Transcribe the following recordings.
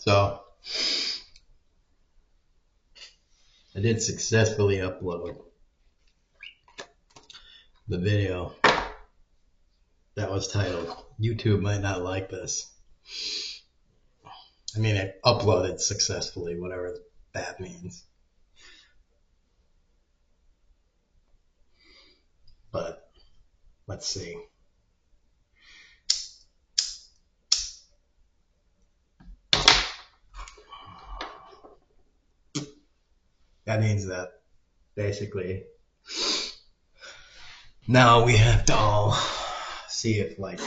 So I did successfully upload the video that was titled "YouTube Might Not Like This." I mean, I uploaded successfully, whatever that means. But let's see. That means that basically now we have to all see if like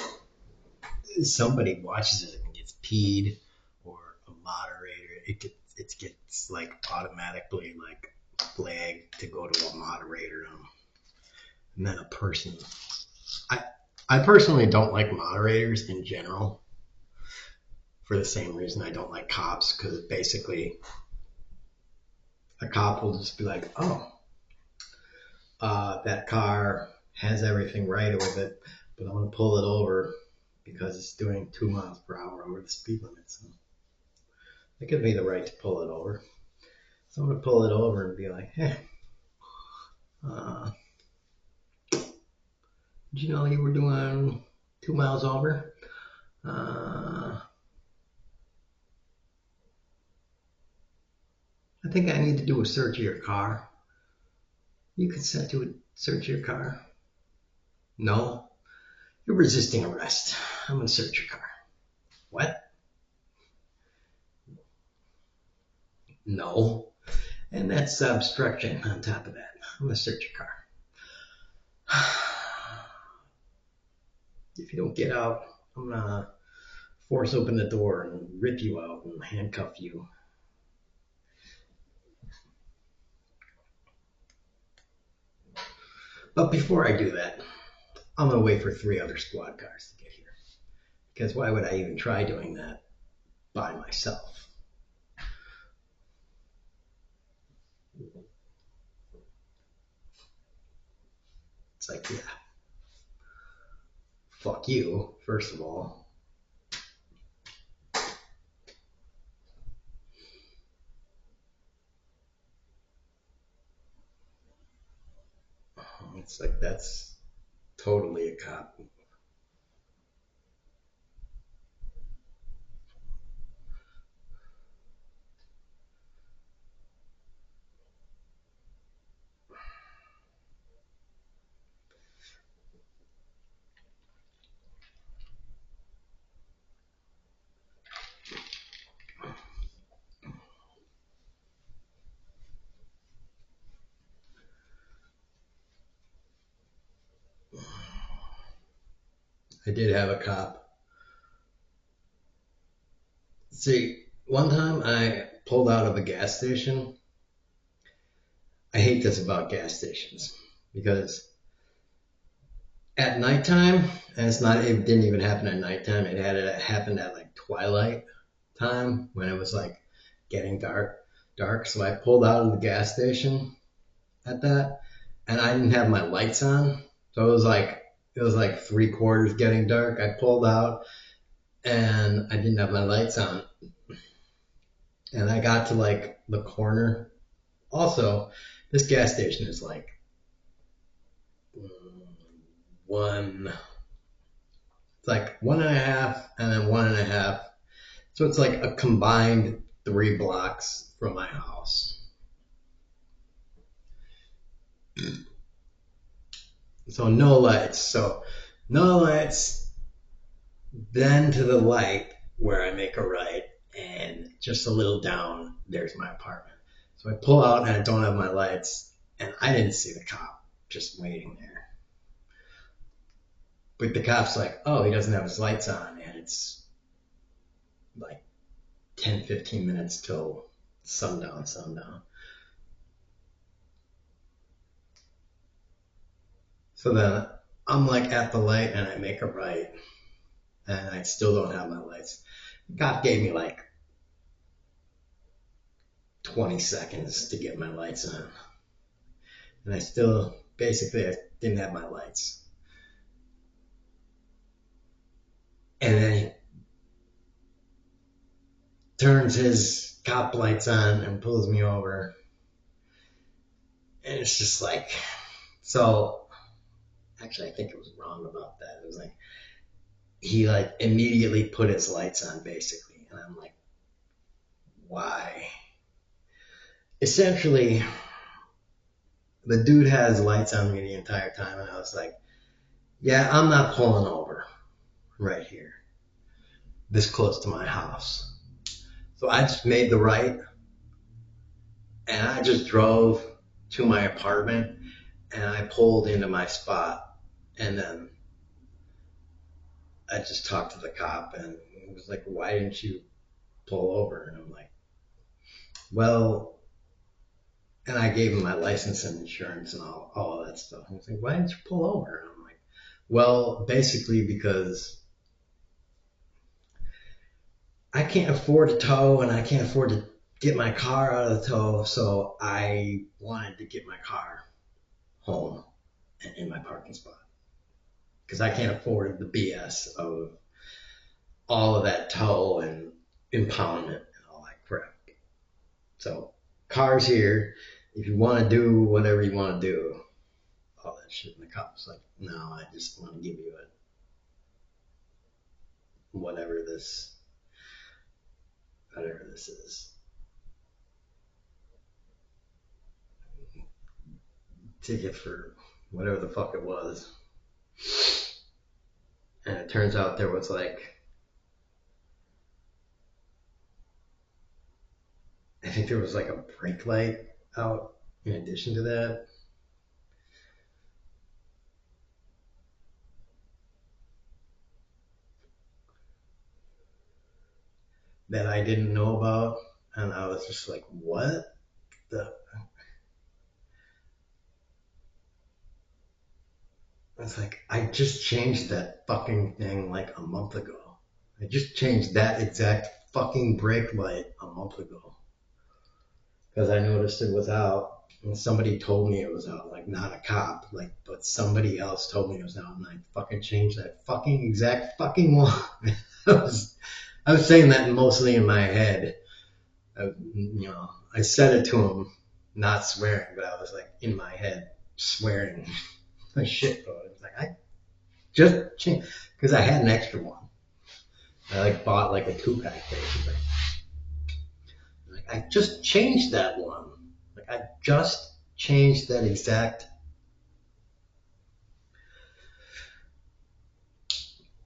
somebody watches it and gets peed, or a moderator. It gets like automatically like flagged to go to a moderator, and then a person. I personally don't like moderators in general for the same reason I don't like cops, because basically a cop will just be like, oh, that car has everything right with it, but I'm going to pull it over because it's doing 2 miles per hour over the speed limit. So they give me the right to pull it over. So I'm going to pull it over and be like, hey, did you know you were doing 2 miles over? I think I need to do a search of your car. You consent to a search of your car? No. You're resisting arrest. I'm going to search your car. What? No. And that's obstruction on top of that. I'm going to search your car. If you don't get out, I'm going to force open the door and rip you out and handcuff you. But before I do that, I'm going to wait for 3 other squad cars to get here. Because why would I even try doing that by myself? It's like, yeah, fuck you, first of all. It's like, that's totally a cop. I did have a cop. See, one time I pulled out of a gas station. I hate this about gas stations because at nighttime, and it didn't even happen at nighttime. It happened at like twilight time when it was like getting dark. So I pulled out of the gas station at that, and I didn't have my lights on. So it was like 3/4 getting dark. I pulled out and I didn't have my lights on. And I got to like the corner. Also, this gas station is like it's like 1.5 and then 1.5. So it's like a combined 3 blocks from my house. So no lights. Then to the light where I make a right, and just a little down, there's my apartment. So I pull out and I don't have my lights, and I didn't see the cop just waiting there. But the cop's like, oh, he doesn't have his lights on, and it's like 10-15 minutes till sundown. So then I'm like at the light and I make a right, and I still don't have my lights. The cop gave me like 20 seconds to get my lights on. And I didn't have my lights. And then turns his cop lights on and pulls me over. And it's just like, so actually I think it was wrong about that. It was like, he like immediately put his lights on basically. And I'm like, why? Essentially, the dude has lights on me the entire time. And I was like, yeah, I'm not pulling over right here, this close to my house. So I just made the right and I just drove to my apartment and I pulled into my spot. And then I just talked to the cop and he was like, why didn't you pull over? And I'm like, well, and I gave him my license and insurance and all of that stuff. And he's like, why didn't you pull over? And I'm like, well, basically because I can't afford a tow and I can't afford to get my car out of the tow. So I wanted to get my car home and in my parking spot because I can't afford the BS of all of that tow and impoundment and all that crap. So car's here. If you want to do whatever you want to do, all that shit. And the cop was like, no, I just want to give you a whatever this is. Ticket for whatever the fuck it was. And it turns out there was like, I think there was like a brake light out in addition to that. That I didn't know about. And I was just like, what the? I was like, I just changed that fucking thing like a month ago. I just changed that exact fucking brake light a month ago. Because I noticed it was out. And somebody told me it was out. Like, not a cop. Like, but somebody else told me it was out. And I fucking changed that fucking exact fucking one. I was saying that mostly in my head. I said it to him, not swearing, but I was like in my head swearing. Shit, bro. It was like, I just changed. Because I had an extra one. I like bought like a 2-pack basically. Like, I just changed that one. Like, I just changed that exact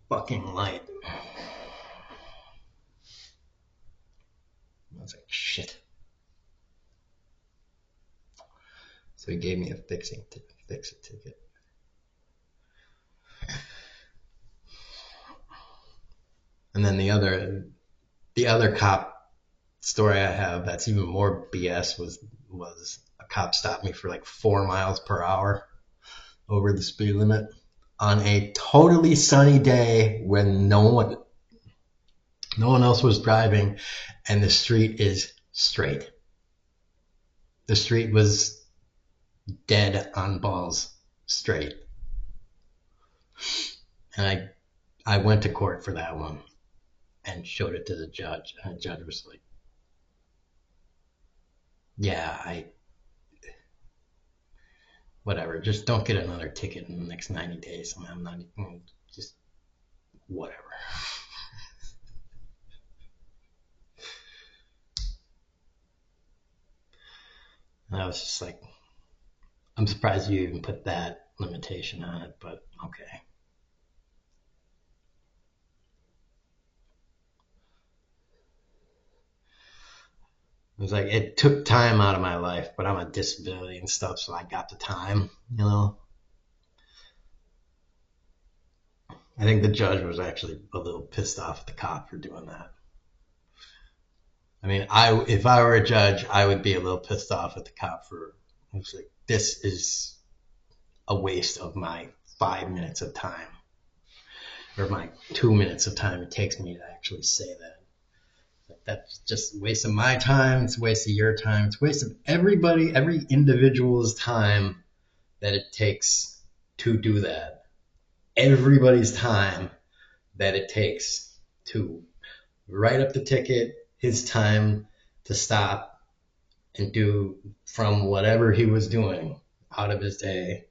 fucking light. I was like, shit. So he gave me a fix it ticket. And then the other cop story I have that's even more BS was a cop stopped me for like 4 miles per hour over the speed limit on a totally sunny day when no one else was driving and the street is straight. The street was dead on balls straight. And I went to court for that one and showed it to the judge. And the judge was like, yeah, whatever, just don't get another ticket in the next 90 days. I'm not even, just whatever. And I was just like, I'm surprised you even put that limitation on it, but okay. It was like, it took time out of my life, but I'm on disability and stuff, so I got the time, I think the judge was actually a little pissed off at the cop for doing that. I mean, if I were a judge, I would be a little pissed off at the cop for, I was like, this is a waste of my 5 minutes of time, or my 2 minutes of time it takes me to actually say that. That's just a waste of my time. It's a waste of your time. It's a waste of every individual's time that it takes to do that. Everybody's time that it takes to write up the ticket, his time to stop and do from whatever he was doing out of his day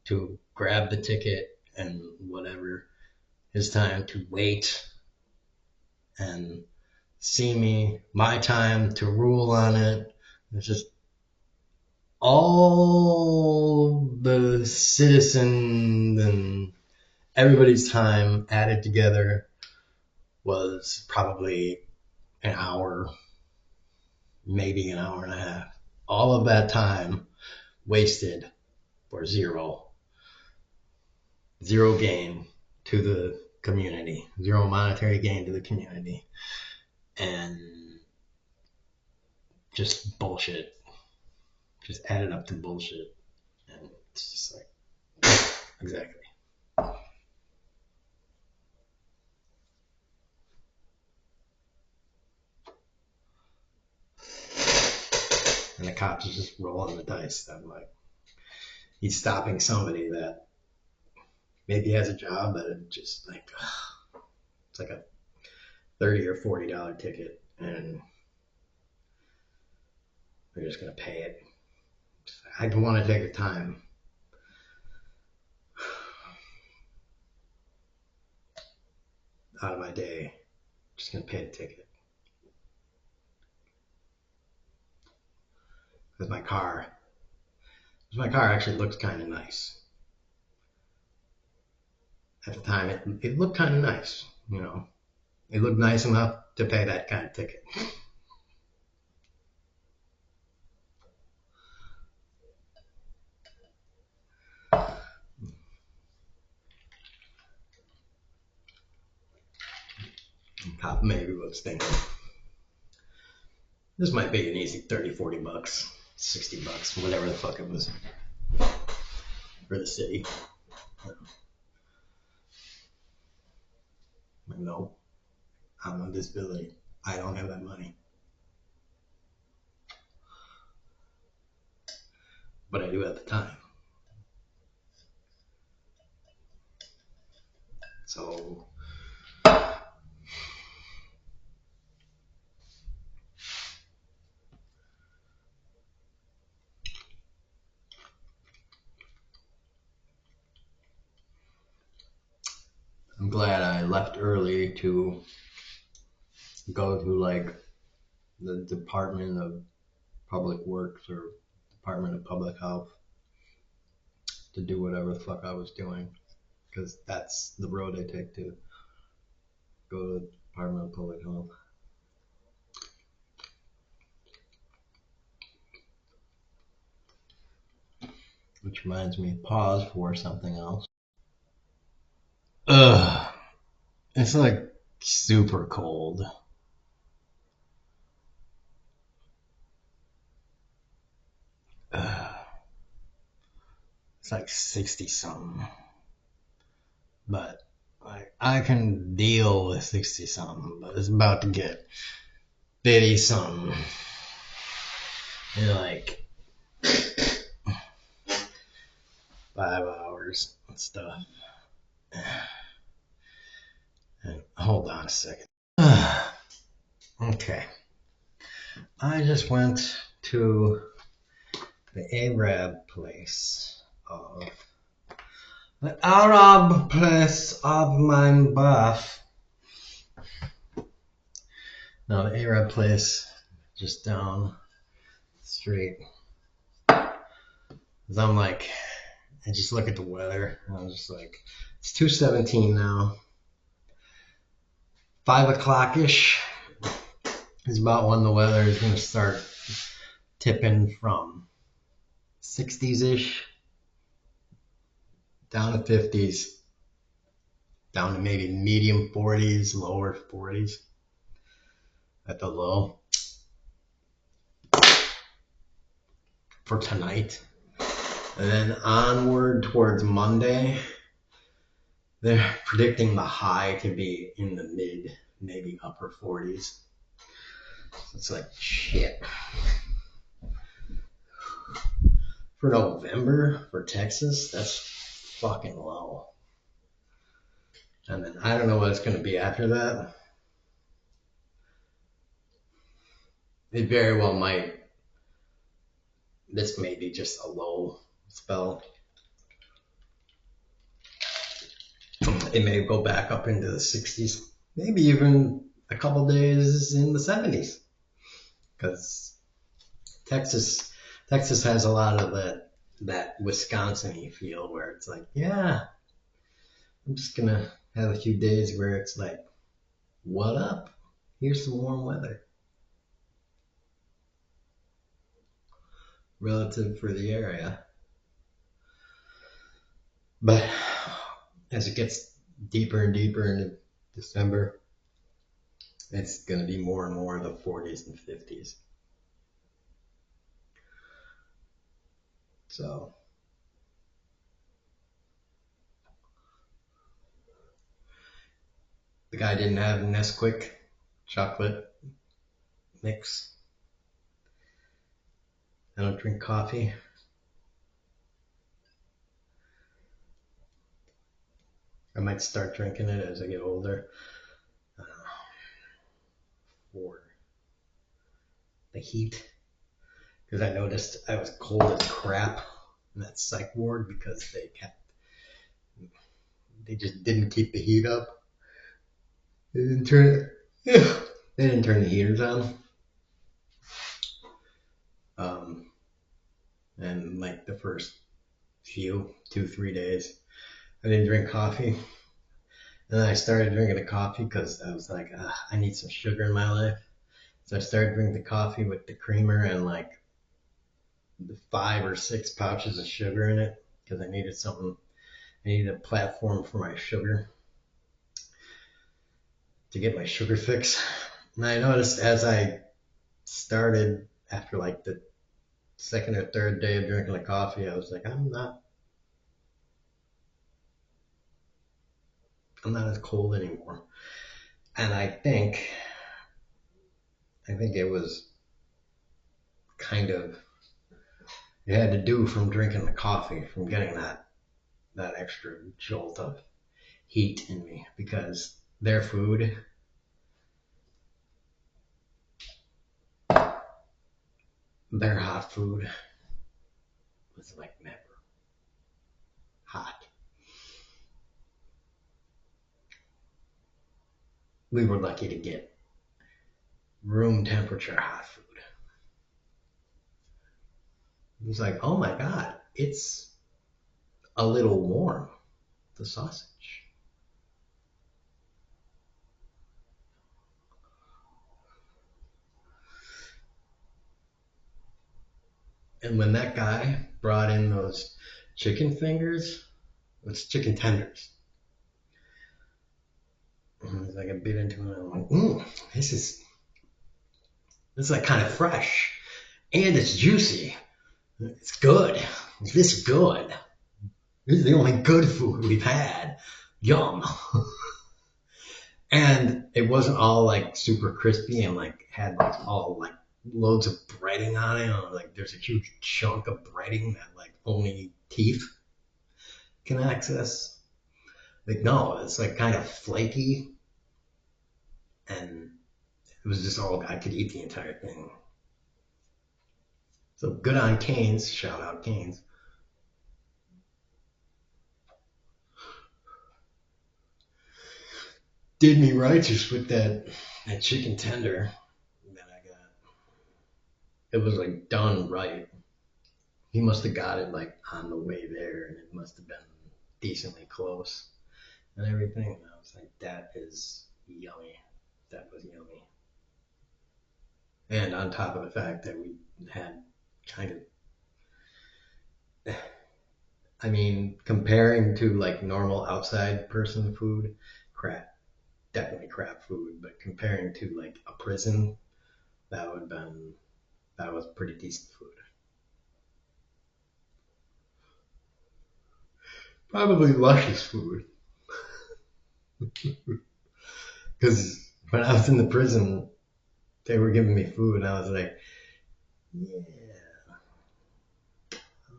to grab the ticket and whatever, his time to wait and see me, my time to rule on it. It's just all the citizens and everybody's time added together was probably an hour, maybe an hour and a half. All of that time wasted for zero gain to the community, zero monetary gain to the community, and just bullshit. Just added up to bullshit. And it's just like, exactly. And the cops are just rolling the dice. I'm like, he's stopping somebody that maybe has a job, but it's just like, it's like a $30 or $40 ticket, and they're just gonna pay it. I don't want to take the time out of my day. Just gonna pay the ticket because my car actually looks kind of nice. At the time, it looked kind of nice. You know, it looked nice enough to pay that kind of ticket. Cop maybe was thinking, this might be an easy 30, 40 bucks, 60 bucks, whatever the fuck it was for the city. Like, no, I'm on disability. I don't have that money. But I do at the time. So I'm glad I left early to go to like the Department of Public Works or Department of Public Health to do whatever the fuck I was doing, because that's the road I take to go to the Department of Public Health. Which reminds me, pause for something else. Ugh, it's like super cold. Ugh. It's like 60 something. But like I can deal with 60 something, but it's about to get 50 something. In like 5 hours and stuff. And hold on a second. Okay. I just went to the Arab place of the Arab place of my birth. Now the Arab place just down the street. Cause I'm like, I just look at the weather and I'm just like, it's 2:17 now. 5 o'clock ish is about when the weather is gonna start tipping from 60s ish down to 50s, down to maybe medium 40s, lower 40s at the low for tonight. And then onward towards Monday, they're predicting the high to be in the mid, maybe upper 40s. It's like shit. For November, for Texas, that's fucking low. And then I don't know what it's going to be after that. It very well might. This may be just a low spell. It may go back up into the 60s, maybe even a couple days in the 70s, because Texas, Texas has a lot of that Wisconsin-y feel where it's like, yeah, I'm just gonna have a few days where it's like, what up? Here's some warm weather relative for the area. But as it gets deeper and deeper into December, it's going to be more and more the 40s and 50s. So the guy didn't have Nesquik chocolate mix. I don't drink coffee. I might start drinking it as I get older. For the heat, because I noticed I was cold as crap in that psych ward because they just didn't keep the heat up. They didn't turn it. They didn't turn the heaters on. And like the first few 2-3 days, I didn't drink coffee. And then I started drinking the coffee because I was like, I need some sugar in my life. So I started drinking the coffee with the creamer and like the 5 or 6 pouches of sugar in it because I needed something. I needed a platform for my sugar to get my sugar fix. And I noticed as I started after like the second or third day of drinking the coffee, I was like, I'm not as cold anymore. And I think it was kind of, it had to do from drinking the coffee, from getting that extra jolt of heat in me, because their food, their hot food was like never hot. We were lucky to get room temperature hot food. It was like, oh my God, it's a little warm, the sausage. And when that guy brought in those chicken fingers, it's chicken tenders. And as I got bit into it, I'm like, this is like kind of fresh. And it's juicy. It's good. It's this good. This is the only good food we've had. Yum. And it wasn't all like super crispy and like had like all like loads of breading on it. Or, like there's a huge chunk of breading that like only teeth can access. Like no, it's like kind of flaky, and it was just all I could eat the entire thing. So good on Canes. Shout out Canes. Did me righteous with that chicken tender that I got. It was like done right. He must have got it like on the way there, and it must have been decently close and everything. And I was like, that is yummy. That was yummy. And on top of the fact that we had kind of, I mean, comparing to like normal outside person food, crap, definitely crap food. But comparing to like a prison, that was pretty decent food. Probably luscious food. Because when I was in the prison, they were giving me food, and I was like, yeah,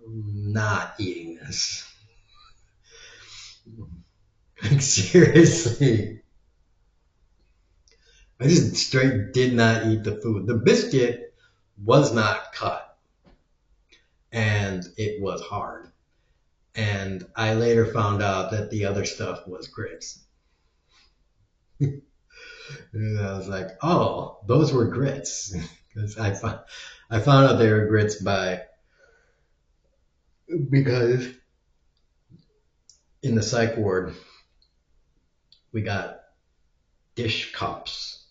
I'm not eating this. Like, seriously. I just straight did not eat the food. The biscuit, was not cut, and it was hard. And I later found out that the other stuff was grits. And I was like, oh, those were grits. Because I found out they were grits because in the psych ward, we got dish cups.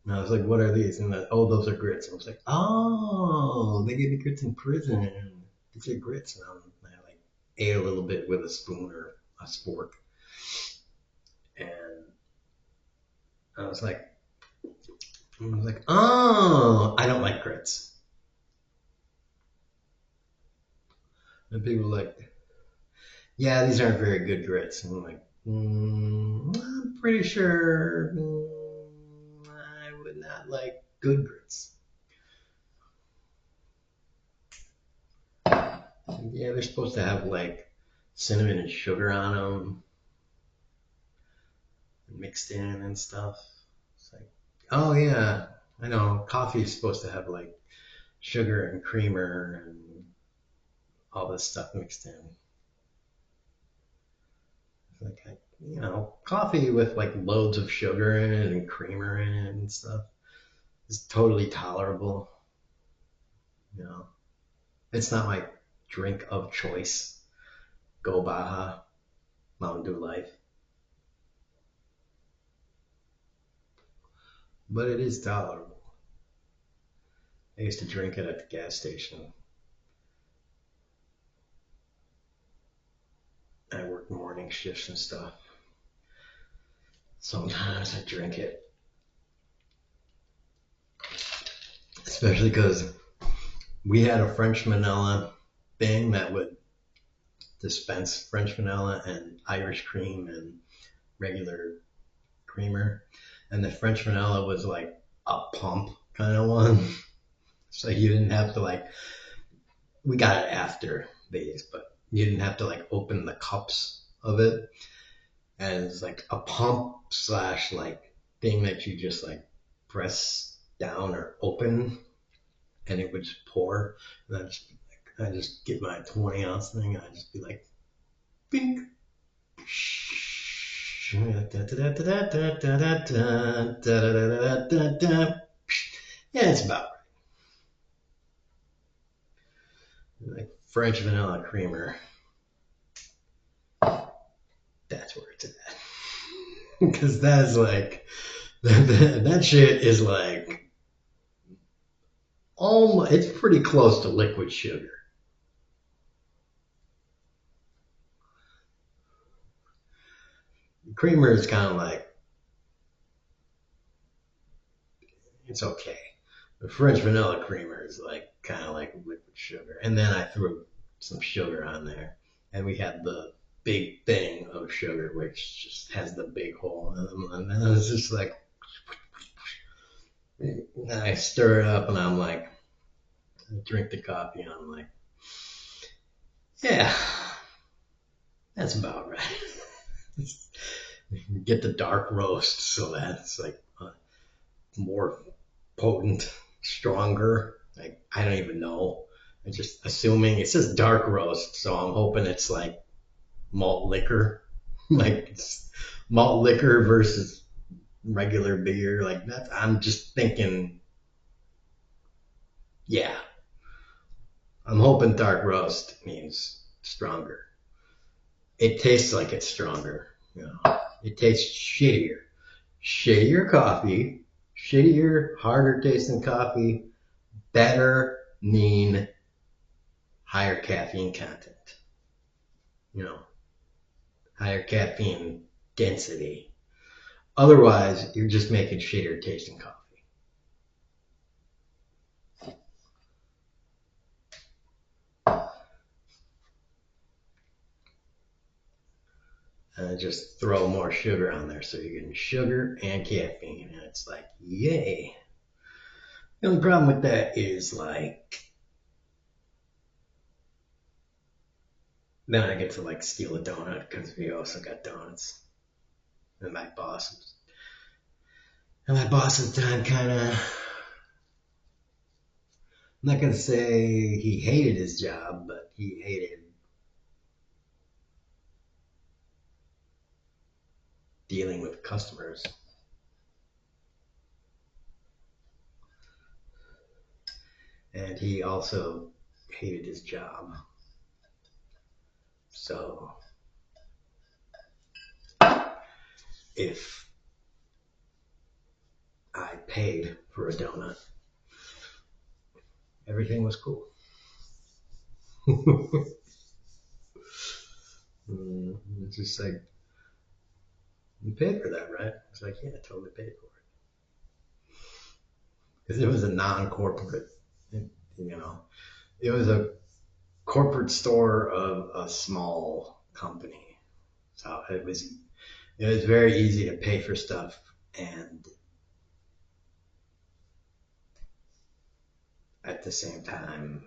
And I was like, what are these? And oh, those are grits. And I was like, oh, they gave me grits in prison. These are grits. And I like ate a little bit with a spoon or a spork. And I was like, oh, I don't like grits. And people were like, yeah, these aren't very good grits. And I'm like, I'm pretty sure I would not like good grits. Yeah, they're supposed to have like cinnamon and sugar on them mixed in and stuff. It's like, oh yeah, I know. Coffee is supposed to have like sugar and creamer and all this stuff mixed in. It's like, coffee with like loads of sugar in it and creamer in it and stuff is totally tolerable. You know, it's not my drink of choice. Go Baja, Mountain Dew Life. But it is tolerable. I used to drink it at the gas station. I worked morning shifts and stuff. Sometimes I drink it. Especially because we had a French vanilla thing that would dispense French vanilla and Irish cream and regular creamer. And the French vanilla was like a pump kind of one. So you didn't have to like, we got it after these, but you didn't have to like open the cups of it. And it's like a pump slash like thing that you just like press down or open and it would just pour. And I just get my 20-ounce thing and I just be like, bink. Yeah, it's about right. Like French vanilla creamer. That's where it's at. Because that's like, that shit is like, it's pretty close to liquid sugar. Creamer is kind of like, it's okay. The French vanilla creamer is like kind of like liquid sugar. And then I threw some sugar on there. And we had the big thing of sugar, which just has the big hole in them. And then I was just like, and I stir it up and I'm like, I drink the coffee and I'm like, yeah, that's about right. Get the dark roast, so that's like more potent, stronger. Like I don't even know. I'm just assuming it says dark roast, so I'm hoping it's like malt liquor, like it's malt liquor versus regular beer. Like that, I'm just thinking, yeah, I'm hoping dark roast means stronger. It tastes like it's stronger. It tastes shittier. Shittier coffee, shittier, harder tasting coffee, better mean higher caffeine content. Higher caffeine density. Otherwise, you're just making shittier tasting coffee. And just throw more sugar on there, so you're getting sugar and caffeine, and it's like, yay. The only problem with that is like, then I get to like steal a donut because we also got donuts. And my boss at the time kind of I'm not going to say he hated his job, but he hated dealing with customers. And he also hated his job. So if I paid for a donut, everything was cool. It's just like, you paid for that, right? It's like, yeah, I totally paid for it. Because it was a non-corporate, it was a corporate store of a small company. So it was very easy to pay for stuff and at the same time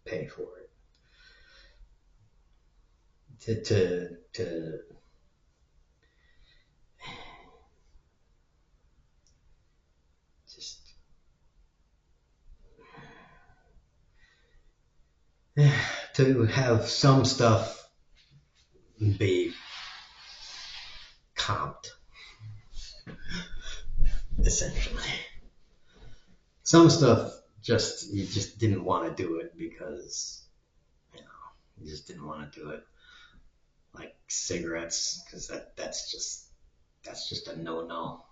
pay for it. To just to have some stuff be comped, essentially. Some stuff you just didn't want to do it because you just didn't want to do it, like cigarettes, because that's just a no.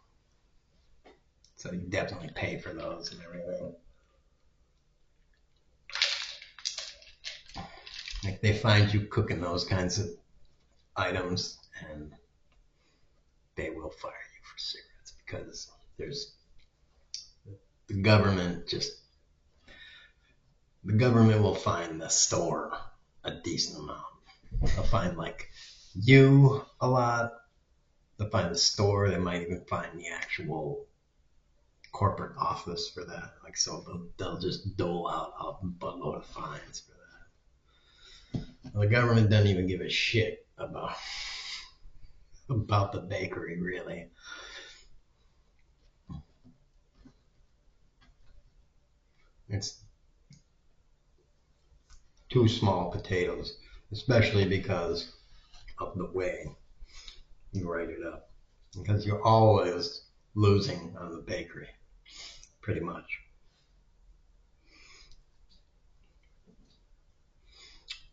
So you definitely pay for those and everything. Like they find you cooking those kinds of items and they will fire you for cigarettes because the government just the government will find the store a decent amount. They'll find like you a lot. They'll find the store. They might even find the actual corporate office for that. Like so, they'll just dole out a buttload of fines for that. The government doesn't even give a shit about the bakery, really. It's two small potatoes, especially because of the way you write it up. Because you're always losing on the bakery, pretty much.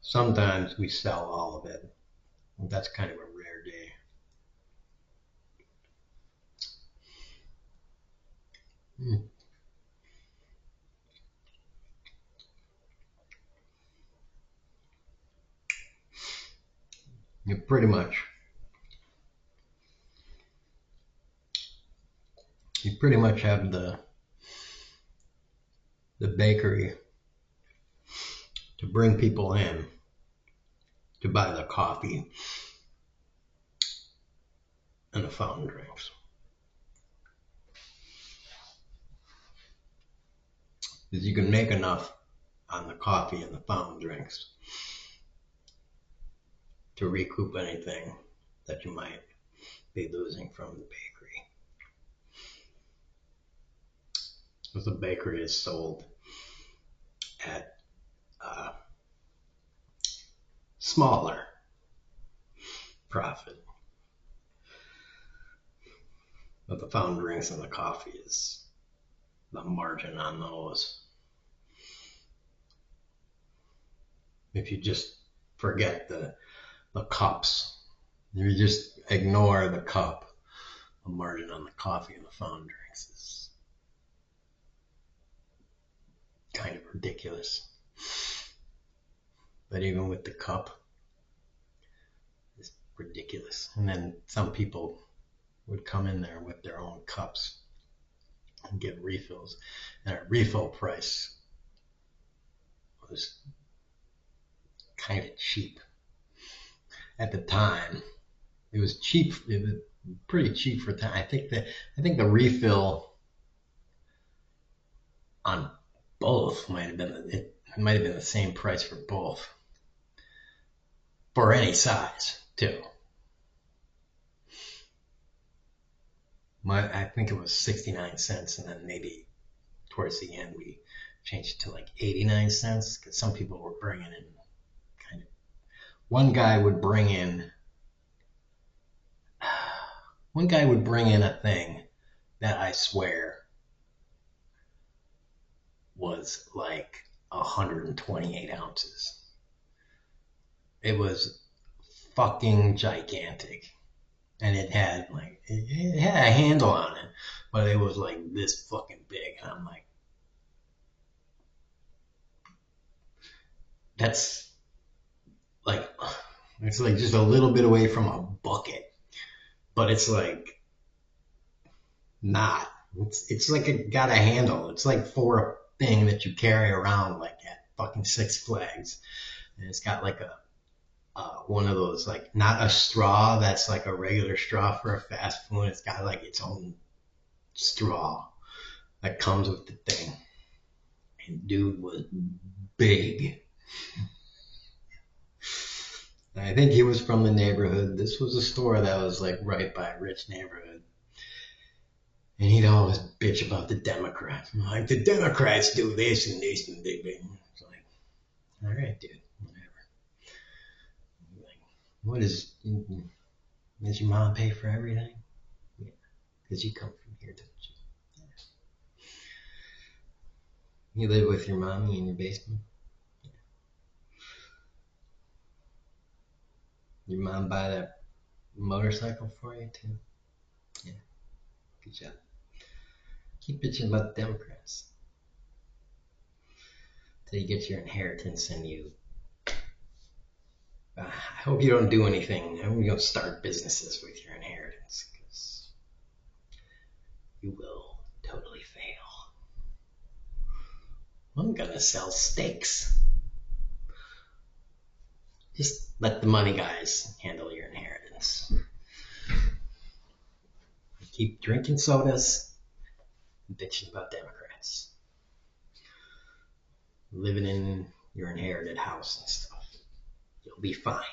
Sometimes we sell all of it. That's kind of a rare day. Mm. You pretty much have the bakery to bring people in to buy the coffee and the fountain drinks. Because you can make enough on the coffee and the fountain drinks to recoup anything that you might be losing from the bakery. Because the bakery is sold at a smaller profit. But the fountain drinks and the coffee is the margin on those. If you just forget the cups, you just ignore the cup, the margin on the coffee and the fountain drinks is kind of ridiculous. But even with the cup, it's ridiculous. And then some people would come in there with their own cups and get refills. And our refill price was kind of cheap. At the time, it was cheap. It was pretty cheap for time. I think the refill on both might have been the same price for both, for any size too. I think it was 69 cents, and then maybe towards the end we changed it to like 89 cents because some people were bringing in kind of. One guy would bring in. One guy would bring in a thing that I swear was like 128 ounces. It was fucking gigantic. And it had a handle on it, but it was like this fucking big. And I'm like, that's like, it's like just a little bit away from a bucket, but it's like not. It's like it got a handle. It's like for a thing that you carry around like at fucking Six Flags, and it's got like a one of those, like, not a straw that's like a regular straw for a fast food. It's got like its own straw that comes with the thing. And dude was big. I think he was from the neighborhood. This was a store that was like right by a rich neighborhood. And he'd always bitch about the Democrats. Like, the Democrats do this and this and this. It's like, all right, dude, whatever. Like, does your mom pay for everything? Yeah, because you come from here, don't you? Yeah. You live with your mommy in your basement? Yeah. Your mom buy that motorcycle for you, too? Yeah, good job. Keep bitching about the Democrats till you get your inheritance and you. I hope you don't do anything. I hope you don't start businesses with your inheritance because you will totally fail. I'm gonna sell steaks. Just let the money guys handle your inheritance. Keep drinking sodas and bitching about Democrats. Living in your inherited house and stuff. You'll be fine.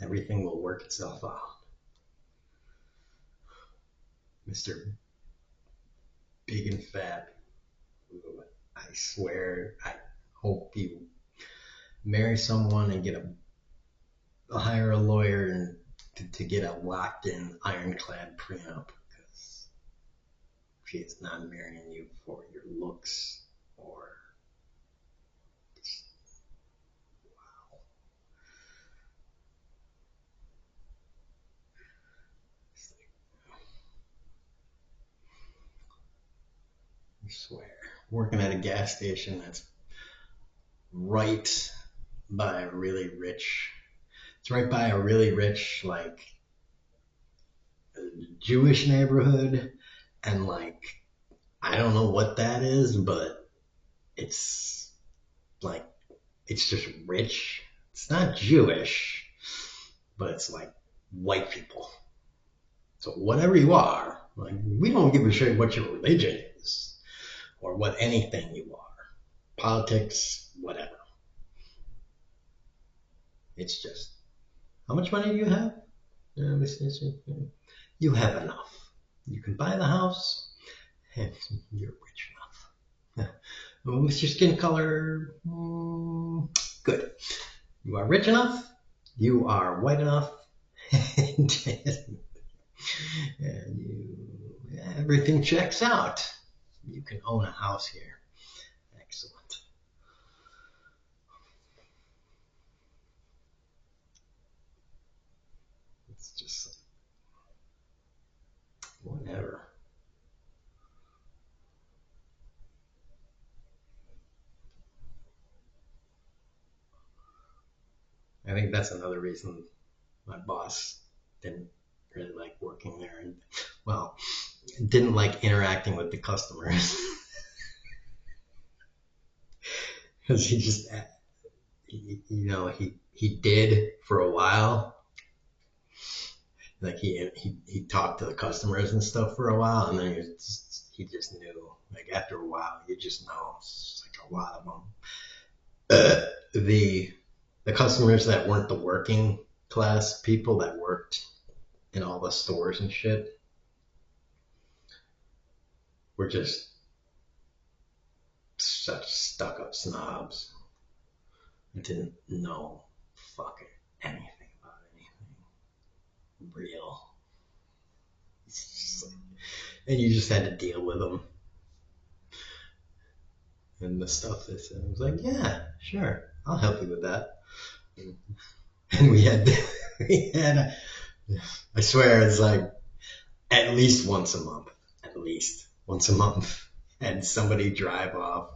Everything will work itself out. Mr. Big and Fat. I swear, I hope you marry someone and hire a lawyer and to get a locked-in, ironclad prenup, because she is not marrying you for your looks or just, wow. I swear, working at a gas station that's right by a really rich. It's right by a really rich, like, Jewish neighborhood, and like, I don't know what that is, but it's like, it's just rich. It's not Jewish, but it's like white people. So whatever you are, like, we don't give a shit what your religion is or what anything you are. Politics, whatever. It's just, how much money do you have? You have enough. You can buy the house and you're rich enough. With your skin color, good. You are rich enough. You are white enough. And everything checks out. You can own a house here. Excellent. It's just whatever. I think that's another reason my boss didn't really like working there, and, well, didn't like interacting with the customers. Because he did for a while. Like, he talked to the customers and stuff for a while, and then he just knew. Like, after a while, you just know. It's like a lot of them. The customers that weren't the working class people that worked in all the stores and shit were just such stuck up snobs. Didn't know fucking anything about anything real. And you just had to deal with them. And the stuff they said, I was like, yeah, sure, I'll help you with that. And I swear it's like at least once a month, and somebody drive off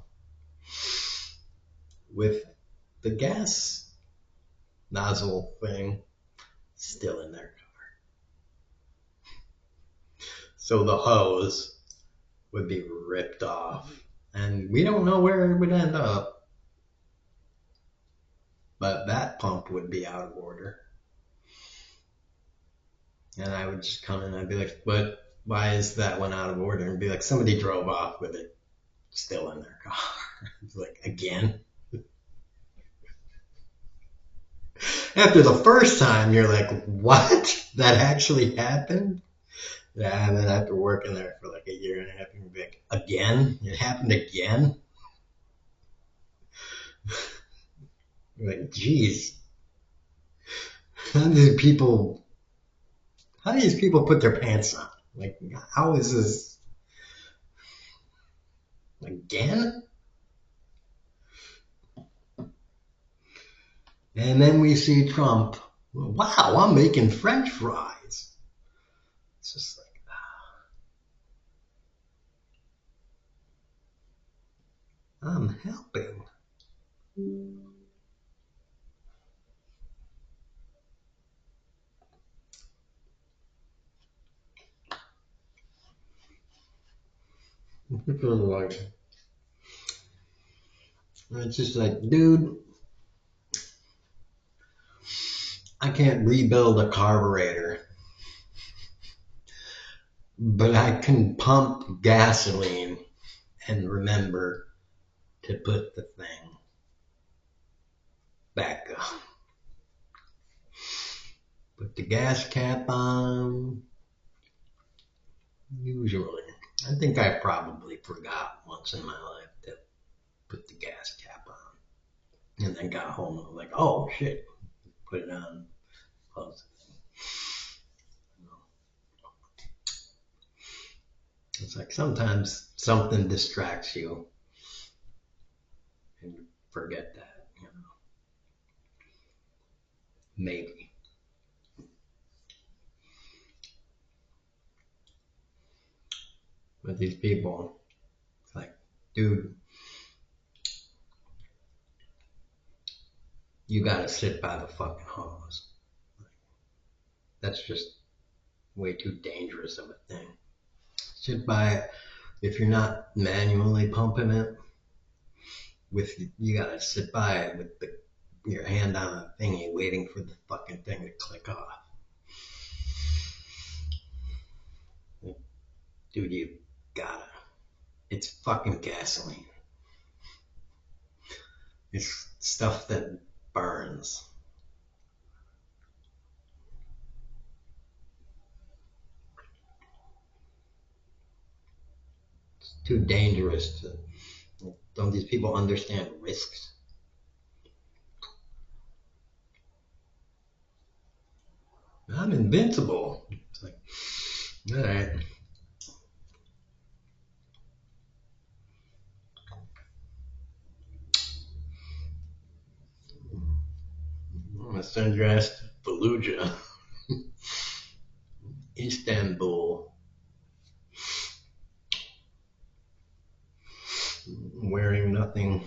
with the gas nozzle thing still in their car. So the hose would be ripped off, and we don't know where it would end up, but that pump would be out of order. And I would just come in and I'd be like, but why is that one out of order? And be like, somebody drove off with it still in their car. It's like, again? After the first time, you're like, what? That actually happened? Yeah, and then after working there for like a year and a half, you'd be like, again? It happened again? You're like, geez. How do these people put their pants on? Like, how is this? Again? And then we see Trump. Wow, I'm making French fries. It's just like, I'm helping. It's just like, dude, I can't rebuild a carburetor, but I can pump gasoline and remember to put the thing back up. Put the gas cap on. Usually. I think I probably forgot once in my life to put the gas cap on. And then got home and was like, oh shit. Put it on. Close the thing. It's like sometimes something distracts you and you forget that, Maybe. But these people, it's like, dude, you gotta sit by the fucking hose. That's just way too dangerous of a thing. Sit by it. If you're not manually pumping it, you gotta sit by it with your hand on a thingy waiting for the fucking thing to click off. Dude, you gotta. It's fucking gasoline. It's stuff that burns. It's too dangerous to. Don't these people understand risks? I'm invincible. It's like, all right. I'm gonna send your ass to Fallujah, Istanbul, wearing nothing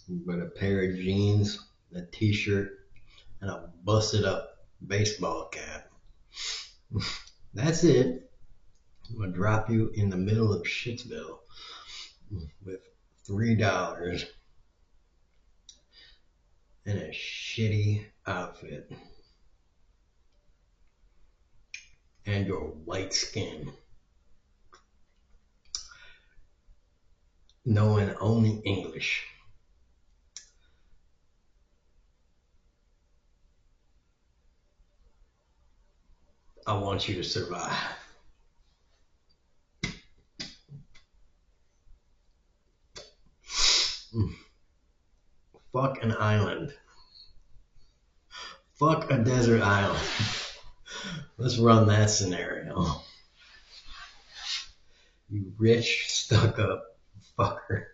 but a pair of jeans, a t-shirt, and a busted up baseball cap. That's it. I'm gonna drop you in the middle of Shitsville with $3 and a shitty outfit and your white skin, knowing only English. I want you to survive. Fuck an island. Fuck a desert island. Let's run that scenario. You rich, stuck up fucker.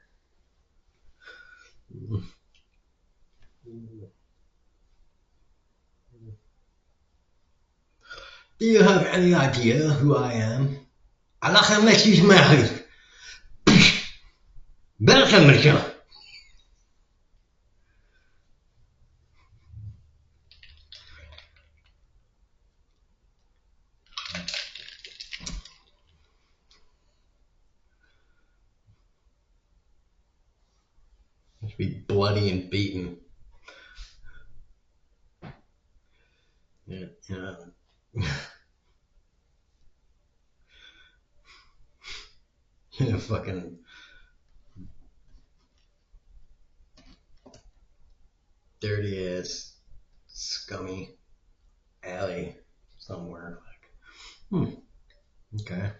Do you have any idea who I am? Allah met you married. Belgium. Must be bloody and beaten. Yeah, yeah. Fucking dirty ass, scummy alley somewhere. Like, okay.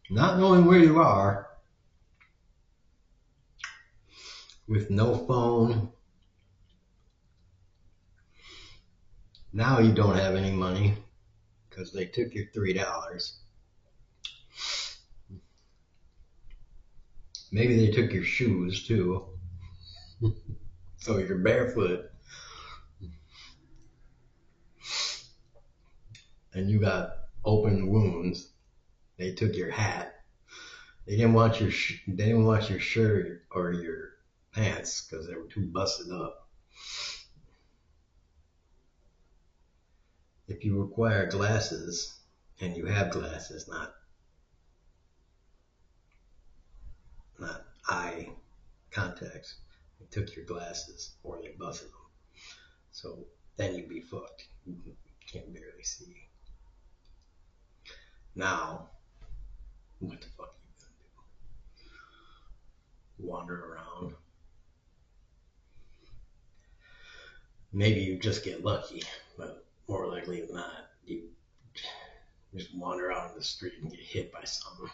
Not knowing where you are, with no phone. Now you don't have any money because they took your $3. Maybe they took your shoes too. So you're barefoot. And you got open wounds. They took your hat. They didn't want your shirt or your pants because they were too busted up. If you require glasses, and you have glasses, not eye contacts, they took your glasses or they busted them. So then you'd be fucked. You can't barely see. Now, what the fuck are you gonna do? Wander around. Maybe you just get lucky, but more likely than not, you just wander out in the street and get hit by something.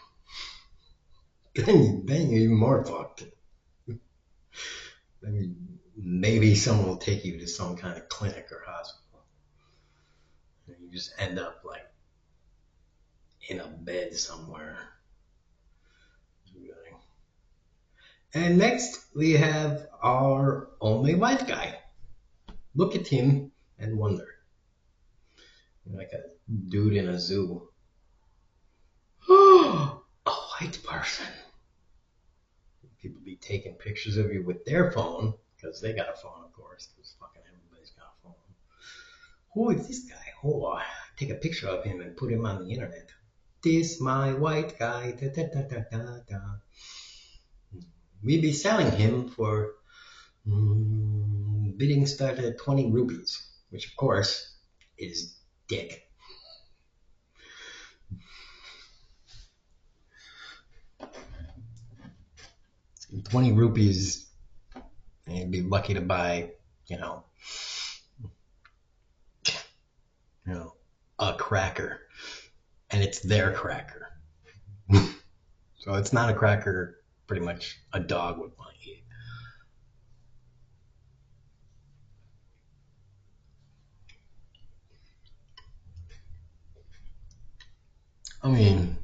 Then you're even more fucked. Then maybe someone will take you to some kind of clinic or hospital. And you just end up like in a bed somewhere. And next we have our only white guy. Look at him and wonder. Like a dude in a zoo. A white person. People be taking pictures of you with their phone, because they got a phone, of course, because fucking everybody's got a phone. Who is this guy? Oh, take a picture of him and put him on the internet. This my white guy. Da, da, da, da, da, da. We be selling him for bidding started at 20 rupees, which of course is dick. $20 rupees, and you'd be lucky to buy, a cracker, and it's their cracker. So it's not a cracker pretty much a dog would want to eat. I mean,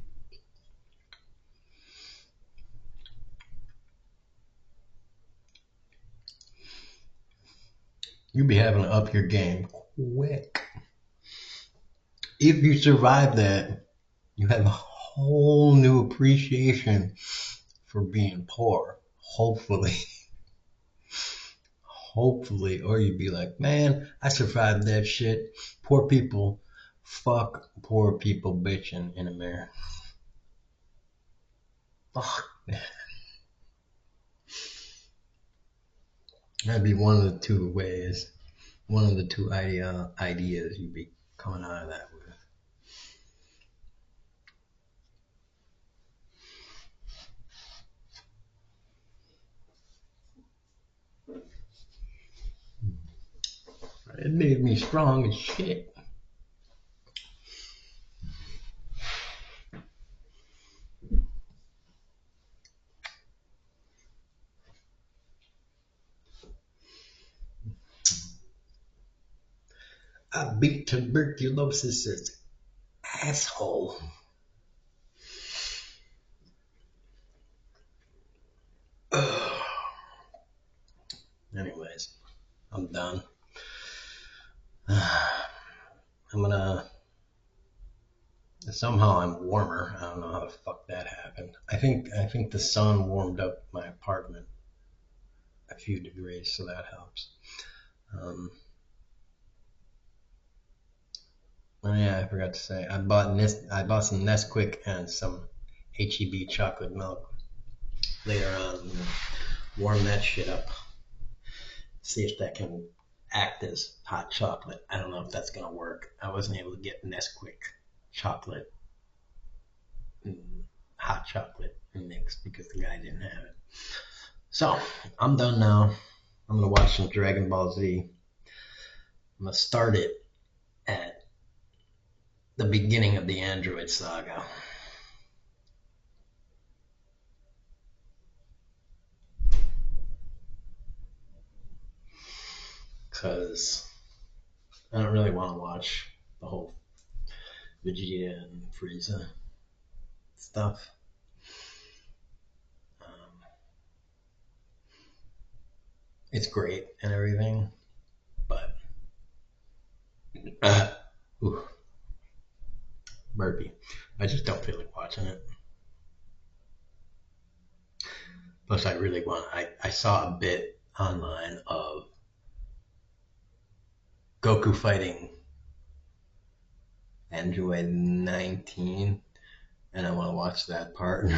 you'd be having to up your game quick. If you survive that, you have a whole new appreciation for being poor. Hopefully. Hopefully. Or you'd be like, man, I survived that shit. Poor people. Fuck poor people bitching in America. Fuck that. That'd be one of the two ways. One of the two ideas you'd be coming out of that with. It made me strong as shit. I beat tuberculosis' asshole. Anyways, I'm done. I'm gonna. Somehow I'm warmer. I don't know how the fuck that happened. I think the sun warmed up my apartment a few degrees, so that helps. Um, oh yeah, I forgot to say I bought some Nesquik and some HEB chocolate milk. Later on, I'm gonna warm that shit up. See if that can act as hot chocolate. I don't know if that's gonna work. I wasn't able to get Nesquik chocolate, hot chocolate mix because the guy didn't have it. So I'm done now. I'm gonna watch some Dragon Ball Z. I'm gonna start it at the beginning of the Android saga. Because I don't really want to watch the whole Vegeta and Frieza stuff. Um, it's great and everything, but ooh, burpee. I just don't feel like watching it. Plus, I really want. I saw a bit online of Goku fighting Android 19, and I want to watch that part,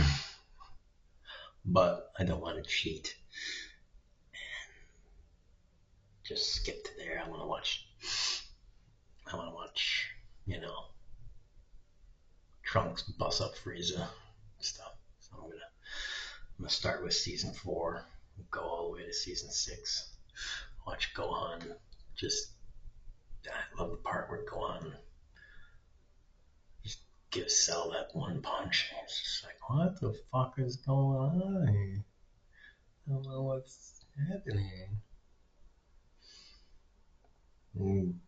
but I don't want to cheat. Just skip to there. I want to watch, Trunks bust up Frieza stuff. So I'm gonna start with season 4, go all the way to season 6. Watch Gohan. I love the part where Gohan just gives Cell that one punch. It's just like, what the fuck is going on here? I don't know what's happening. And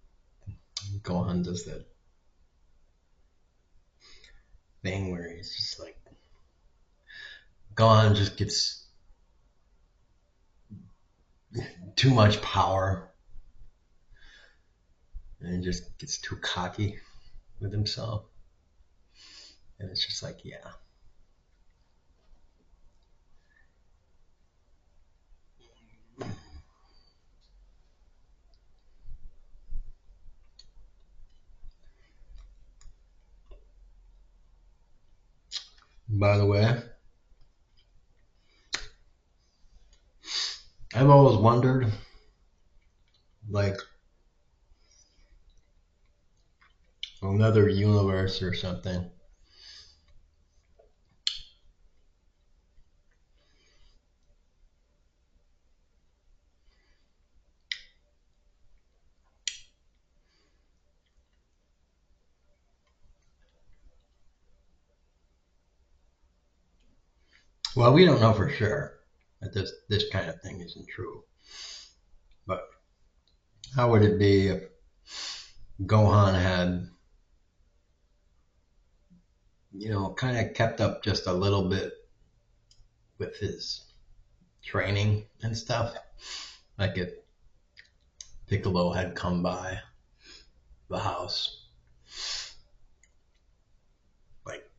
Gohan does that thing where he's just like, Gohan just gets too much power and just gets too cocky with himself. And it's just like, yeah. By the way, I've always wondered, like, another universe or something. Well, we don't know for sure that this kind of thing isn't true. But how would it be if Gohan had, kind of kept up just a little bit with his training and stuff? Like if Piccolo had come by the house, like,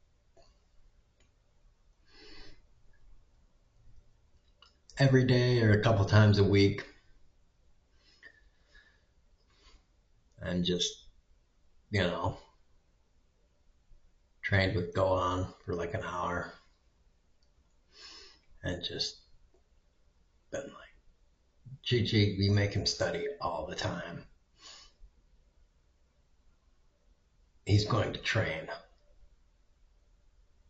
every day or a couple times a week, and just, you know, trained with Gohan for like an hour and just been like, Chi, we make him study all the time. He's going to train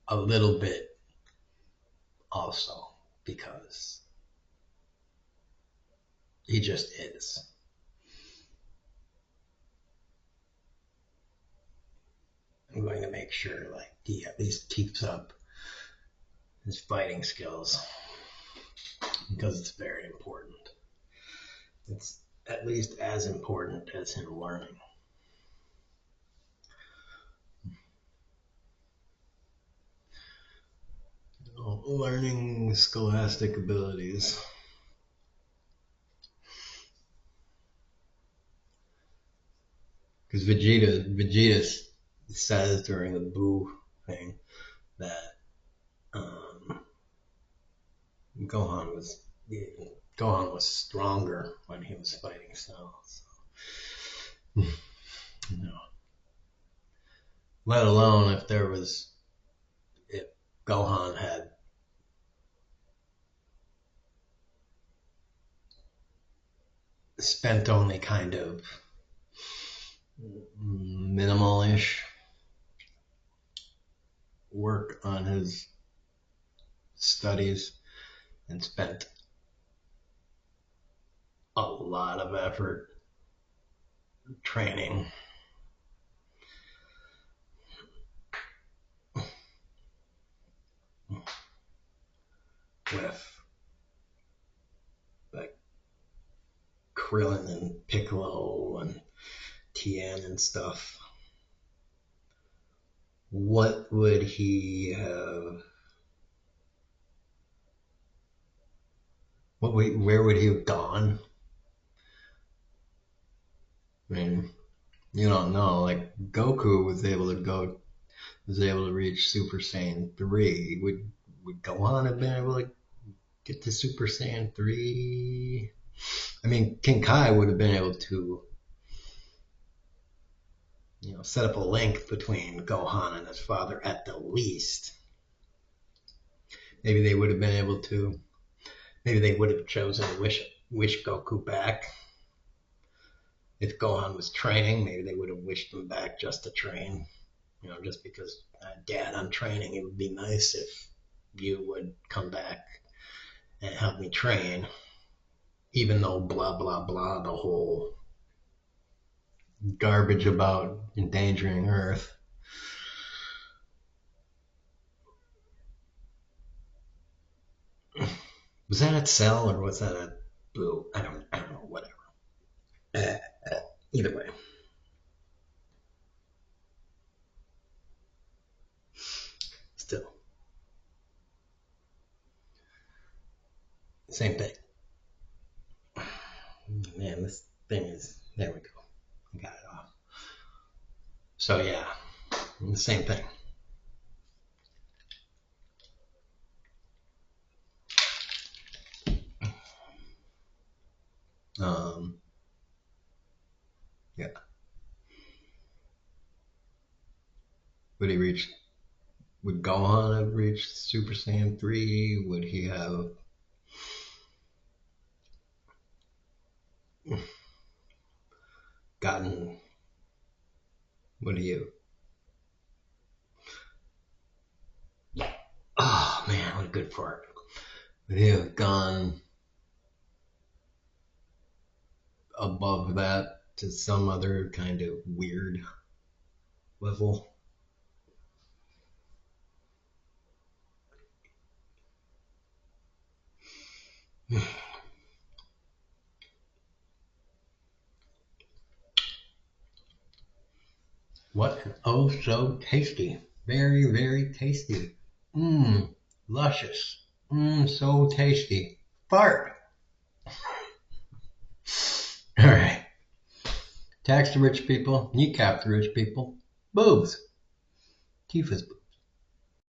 a little bit also because he just is. I'm going to make sure like he at least keeps up his fighting skills because it's very important. It's at least as important as him learning. Learning scholastic abilities. Because Vegeta says during the Boo thing that Gohan was stronger when he was fighting Cell. So, let alone if Gohan had spent only kind of minimal-ish work on his studies and spent a lot of effort training with like Krillin and Piccolo and Tien and stuff. What would he have? Where would he have gone? I mean, you don't know. Like Goku was able to reach Super Saiyan 3. Would Gohan have been able to get to Super Saiyan 3? I mean, King Kai would have been able to, set up a link between Gohan and his father at the least. Maybe they would have been able to. Maybe they would have chosen to wish Goku back. If Gohan was training, maybe they would have wished him back just to train. Just because, Dad, I'm training. It would be nice if you would come back and help me train. Even though blah, blah, blah, the whole garbage about endangering Earth. Was that at Cell or was that at Blue? I don't know, whatever. Either way. Still. Same thing. Man, this thing is, there we go. I got it off. So yeah, same thing. Yeah. Would Gohan have reached Super Saiyan 3? Would he have gotten, what do you, oh man, what a good fart. Would he have gone above that to some other kind of weird level? What? Oh, so tasty. Very, very tasty. Mmm, luscious. Mmm, so tasty. Fart. All right. Tax the rich people, kneecap the rich people, boobs. Tifa's